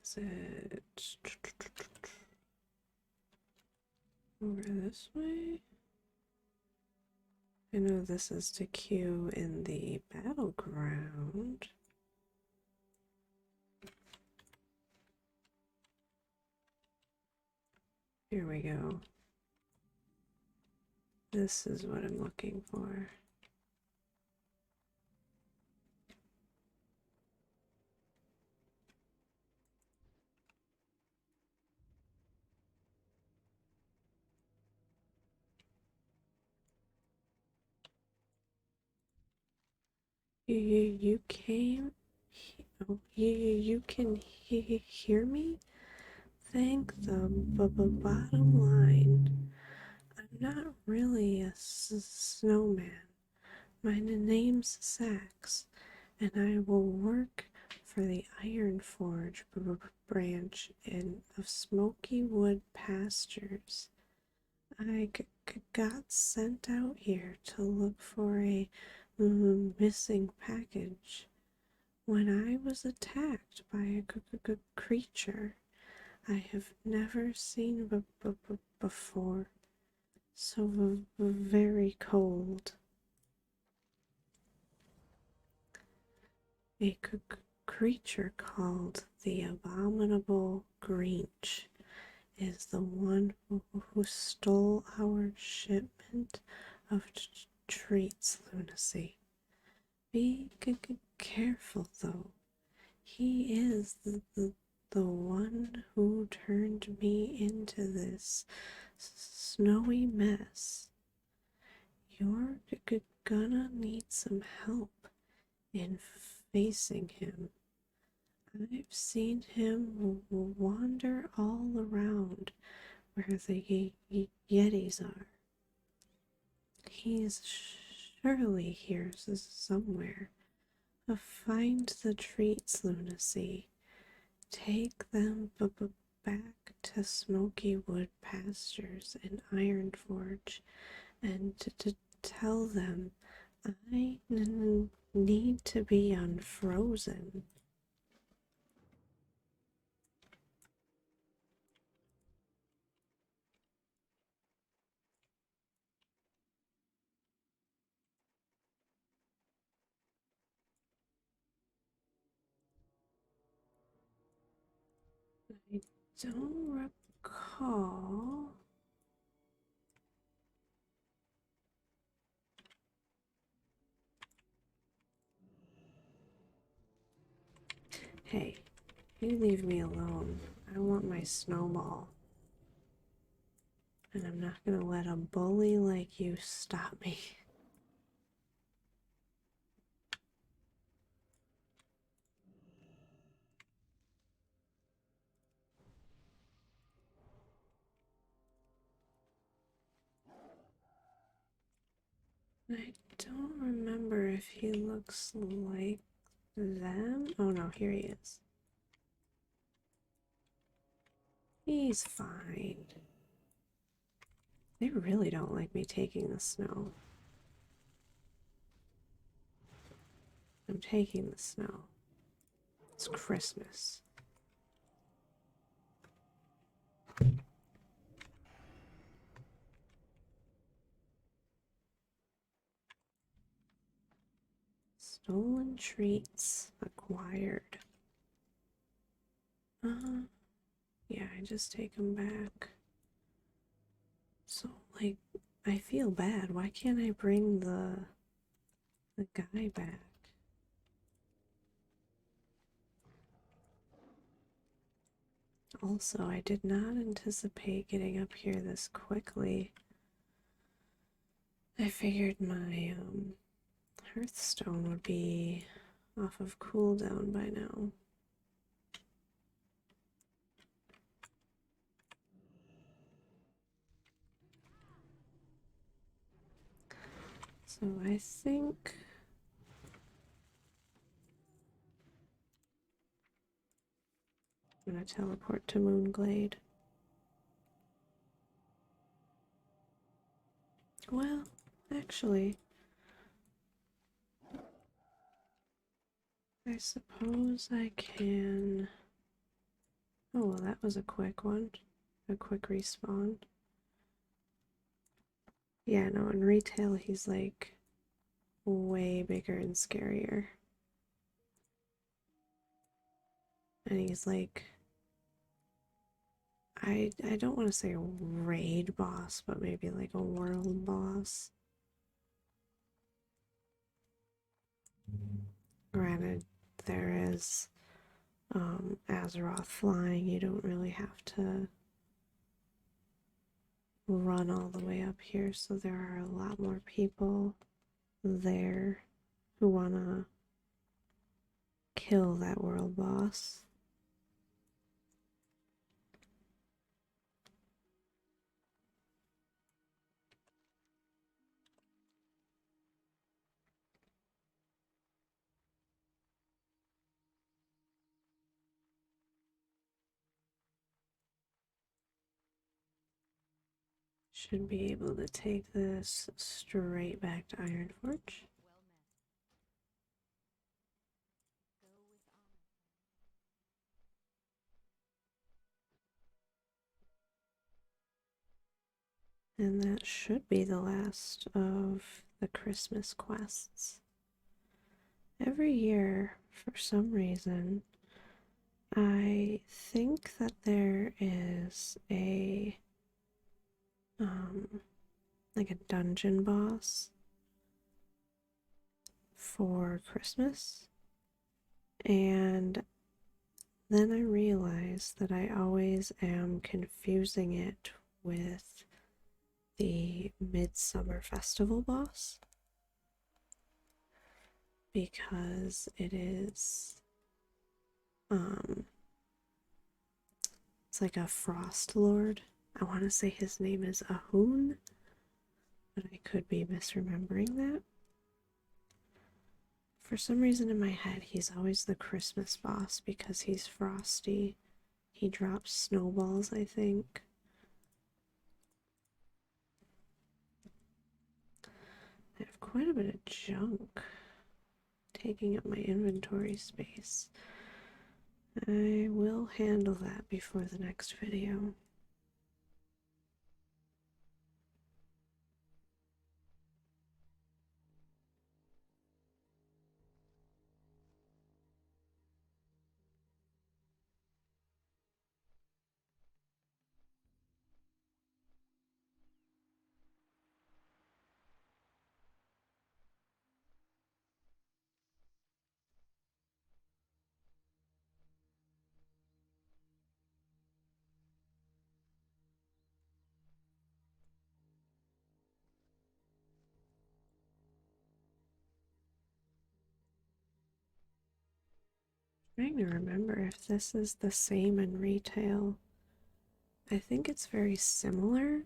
Is it over this way? I know this is to queue in the battleground. Here we go. This is what I'm looking for. You came? Oh, you can hear me? Thank the bottom line. I'm not really a snowman. My name's Sax, and I will work for the Iron Forge branch of Smoky Wood Pastures. got sent out here to look for a missing package when I was attacked by a creature I have never seen before. So very cold. A creature called the Abominable Grinch is the one who stole our shipment of treats, Lunacy. Be careful, though. He is the one who turned me into this snowy mess. You're gonna need some help in facing him. I've seen him wander all around where the Yetis are. He's surely here somewhere. Find the treats, Lunacy. Take them back to Smoky Wood Pastures in Ironforge and to tell them I need to be unfrozen. I don't recall. Hey, you leave me alone. I want my snowball. And I'm not gonna let a bully like you stop me. I don't remember if he looks like them. Oh no, here he is. He's fine. They really don't like me taking the snow. I'm taking the snow. It's Christmas. Stolen treats acquired. Yeah, I just take them back. So, like, I feel bad. Why can't I bring the guy back? Also, I did not anticipate getting up here this quickly. I figured my Hearthstone would be off of cooldown by now. So I think I'm gonna teleport to Moonglade. Well, actually, I suppose I can. Oh, well, that was a quick one. A quick respawn. Yeah, no, in retail, he's like way bigger and scarier. And he's like, I don't want to say a raid boss, but maybe like a world boss. Granted, there is Azeroth flying. You don't really have to run all the way up here, so there are a lot more people there who want to kill that world boss. Should be able to take this straight back to Ironforge. And that should be the last of the Christmas quests. Every year, for some reason, I think that there is a like a dungeon boss for Christmas, and then I realized that I always am confusing it with the Midsummer Festival boss because it is it's like a frost lord. I want to say his name is Ahun, but I could be misremembering that. For some reason in my head, he's always the Christmas boss because he's frosty. He drops snowballs, I think. I have quite a bit of junk taking up my inventory space. I will handle that before the next video. Trying to remember if this is the same in retail. I think it's very similar.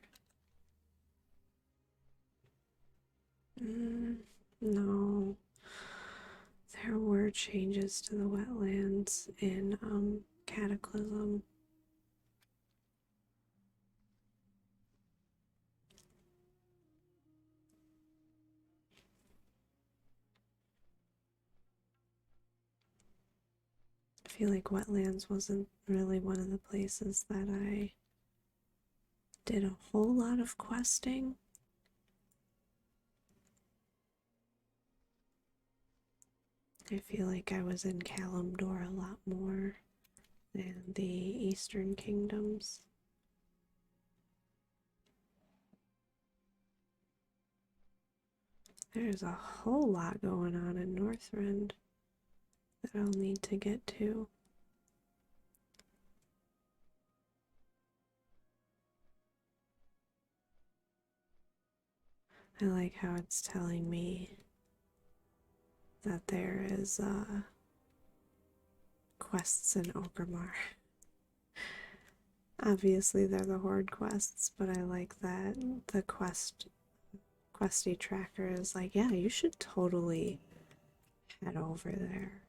No. There were changes to the wetlands in Cataclysm. I feel like wetlands wasn't really one of the places that I did a whole lot of questing. I feel like I was in Kalimdor a lot more than the Eastern Kingdoms. There's a whole lot going on in Northrend that I'll need to get to. I like how it's telling me that there is quests in Orgrimmar. Obviously they're the horde quests, but I like that the questy tracker is like, yeah, you should totally head over there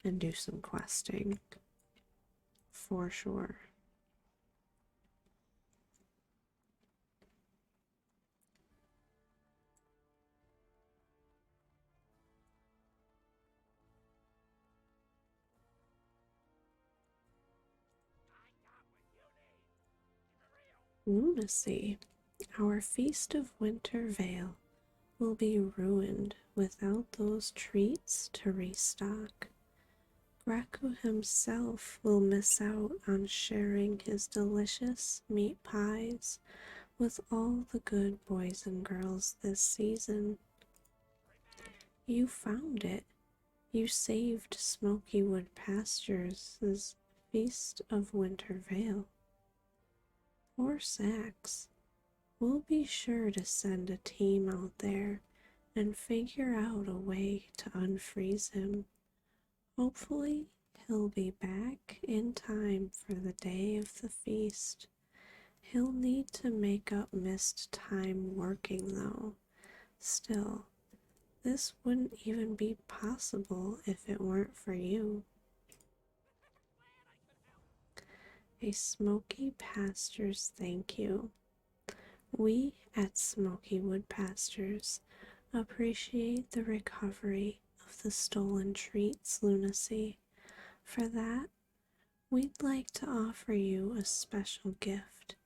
and do some questing for sure. Lunacy. Our feast of Winter Vale will be ruined without those treats to restock. Graku himself will miss out on sharing his delicious meat pies with all the good boys and girls this season. You found it. You saved Smokywood Pastures' Feast of Winter Vale. Poor Sax. We'll be sure to send a team out there and figure out a way to unfreeze him. Hopefully, he'll be back in time for the day of the feast. He'll need to make up missed time working, though. Still, this wouldn't even be possible if it weren't for you. A Smoky Pastures thank you. We at Smoky Wood Pastures appreciate the recovery of the stolen treats lunacy. For that, we'd like to offer you a special gift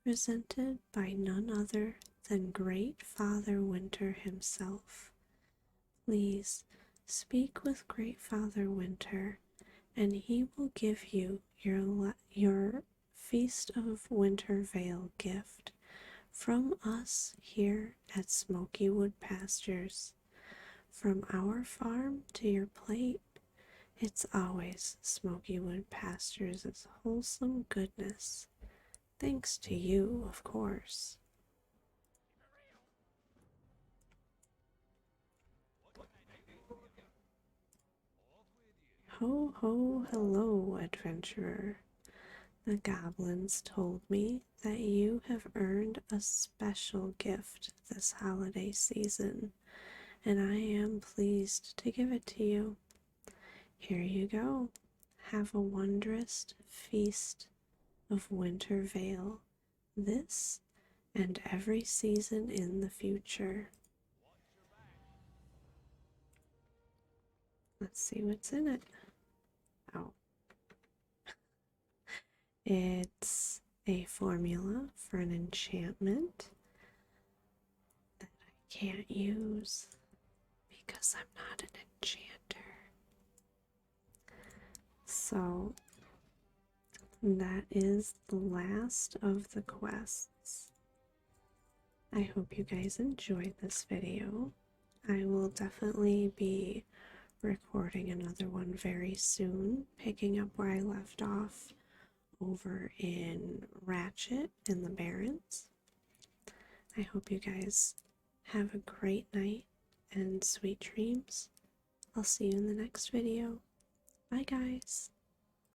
presented by none other than Great Father Winter himself. Please speak with Great Father Winter, and he will give you your Feast of Winter Veil gift from us here at Smoky Wood Pastures. From our farm to your plate, it's always Smoky Wood Pastures' wholesome goodness. Thanks to you, of course. Ho ho, hello, adventurer. The goblins told me that you have earned a special gift this holiday season, and I am pleased to give it to you. Here you go. Have a wondrous feast of Winter Veil, this and every season in the future. Let's see what's in it. Oh, it's a formula for an enchantment that I can't use because I'm not an enchanter. So that is the last of the quests. I hope you guys enjoyed this video. I will definitely be recording another one very soon, picking up where I left off over in Ratchet and the Barrens. I hope you guys have a great night and sweet dreams. I'll see you in the next video. Bye, guys.